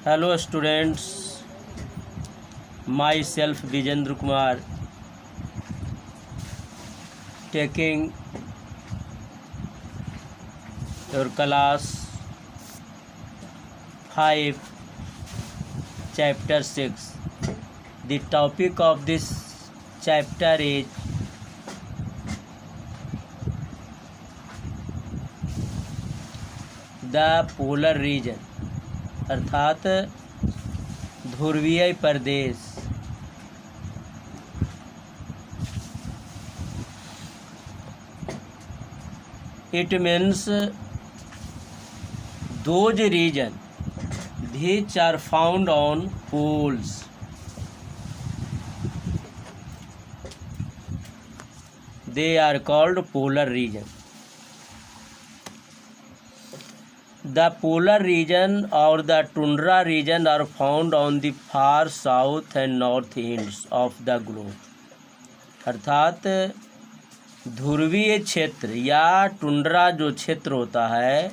Hello students, myself Vijendra Kumar taking your class 5 chapter 6. The topic of this chapter is the polar region अर्थात ध्रुवीय प्रदेश। It means those regions which are found on poles. They are called polar region. The polar region or the tundra region are found on the far south and north ends of the globe. अर्थात ध्रुवीय क्षेत्र या tundra जो क्षेत्र होता है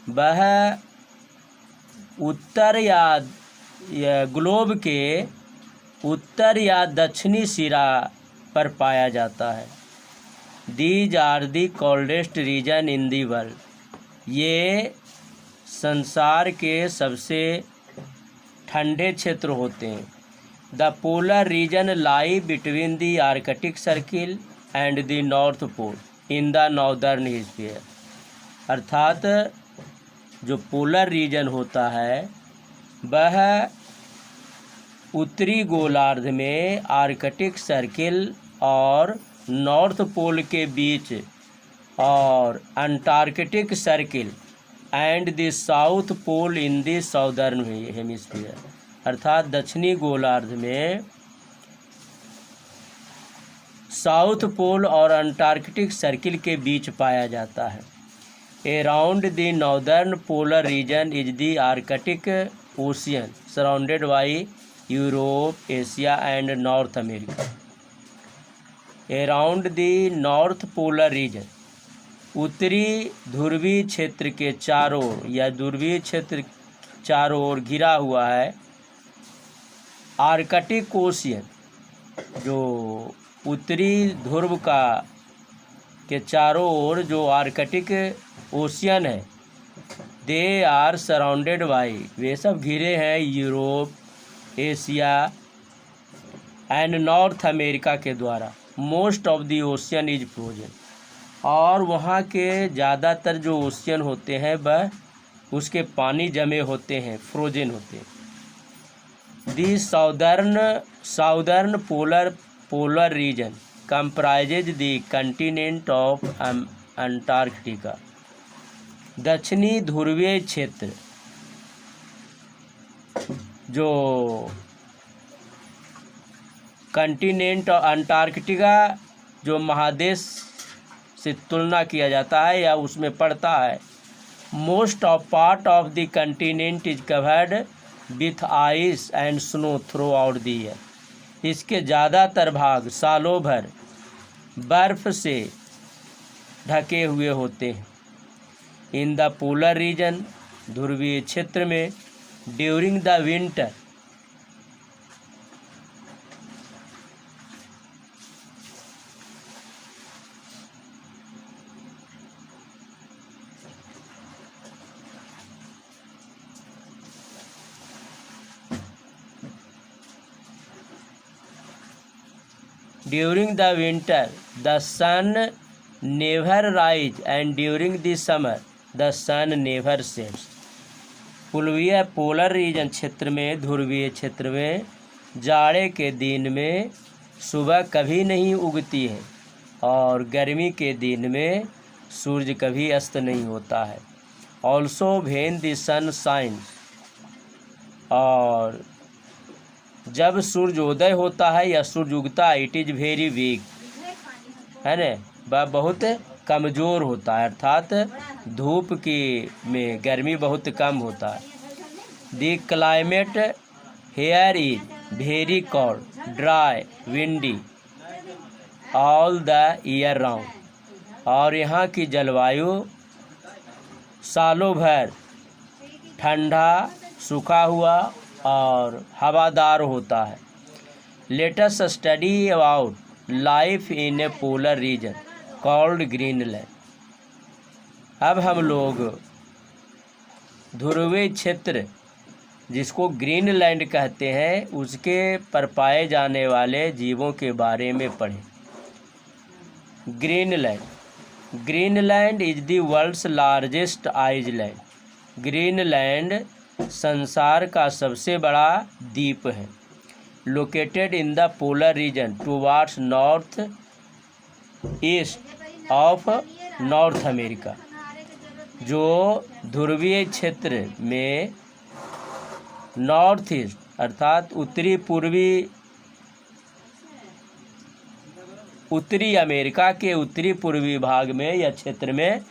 वह उत्तर या ग्लोब के उत्तर या दक्षिणी सिरा पर पाया जाता है। These are the coldest region in the world. ये संसार के सबसे ठंडे क्षेत्र होते हैं। The polar region lie between the Arctic circle and the north pole in the northern hemisphere. अर्थात जो पोलर रीजन होता है वह उत्तरी गोलार्ध में आर्कटिक सर्किल और नॉर्थ पोल के बीच और Antarctic circle and the south pole in the southern hemisphere. अर्थात दक्षिणी गोलार्ध में साउथ पोल और अंटार्कटिक सर्किल के बीच पाया जाता है। Around the northern polar region is the Arctic ocean surrounded by Europe, Asia and North America. Around the north polar region उत्तरी ध्रुवीय क्षेत्र के चारों ओर या ध्रुवीय क्षेत्र चारों ओर घिरा हुआ है आर्कटिक ओशियन। जो उत्तरी ध्रुव का के चारों ओर जो आर्कटिक ओशियन है दे आर सराउंडेड बाई वे सब घिरे हैं Europe, Asia and North America के द्वारा। Most of the ocean is frozen और वहाँ के ज़्यादातर जो ओशियन होते हैं वह उसके पानी जमे होते हैं, फ्रोजन होते हैं। The southern polar region comprises the continent of Antarctica. दक्षिणी ध्रुवीय क्षेत्र जो कंटिनेंट अंटार्कटिका जो महादेश से तुलना किया जाता है या उसमें पड़ता है। Most of part of the continent is covered with ice and snow through out the year. इसके ज़्यादातर भाग सालों भर बर्फ से ढके हुए होते हैं। इन द पोलर रीजन ध्रुवीय क्षेत्र में during the winter the sun never rise and during the summer the sun never sets। Polar region क्षेत्र में ध्रुवीय क्षेत्र में जाड़े के दिन में सुबह कभी नहीं उगती है और गर्मी के दिन में सूरज कभी अस्त नहीं होता है। Also when the sun shines और जब सूर्योदय होता है या सूर्य उगता है इट इज़ वेरी वीक है ना, वह बहुत कमज़ोर होता है। अर्थात धूप की में गर्मी बहुत कम होता है। The climate here is very cold dry windy all the year round. और यहाँ की जलवायु सालों भर ठंडा सूखा हुआ और हवादार होता है। Let us study about life in A polar region called Greenland. अब हम लोग ध्रुवीय क्षेत्र जिसको ग्रीनलैंड कहते हैं उसके पर पाए जाने वाले जीवों के बारे में पढ़ें। Greenland is the world's largest island. Greenland संसार का सबसे बड़ा द्वीप है। Located in the polar region towards north east of North America, जो ध्रुवीय क्षेत्र में नॉर्थ ईस्ट अर्थात उत्तरी अमेरिका के उत्तरी पूर्वी भाग में या क्षेत्र में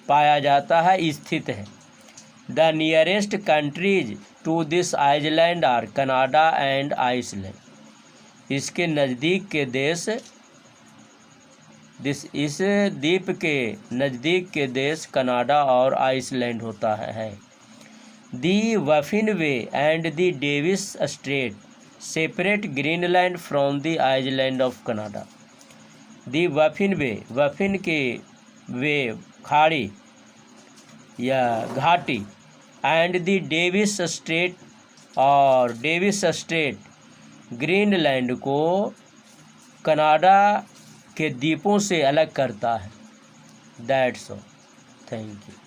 पाया जाता है, स्थित है। The nearest countries to this island are Canada and Iceland. इसके नज़दीक के देश इस द्वीप के नज़दीक के देश कनाडा और आइसलैंड होता है। The Baffin bay and the Davis strait separate Greenland from the island of Canada. The Baffin bay, Baffin के वे खाड़ी या घाटी, एंड दी डेविस स्ट्रेट और डेविस स्ट्रेट ग्रीनलैंड को कनाडा के द्वीपों से अलग करता है। That's all. Thank you.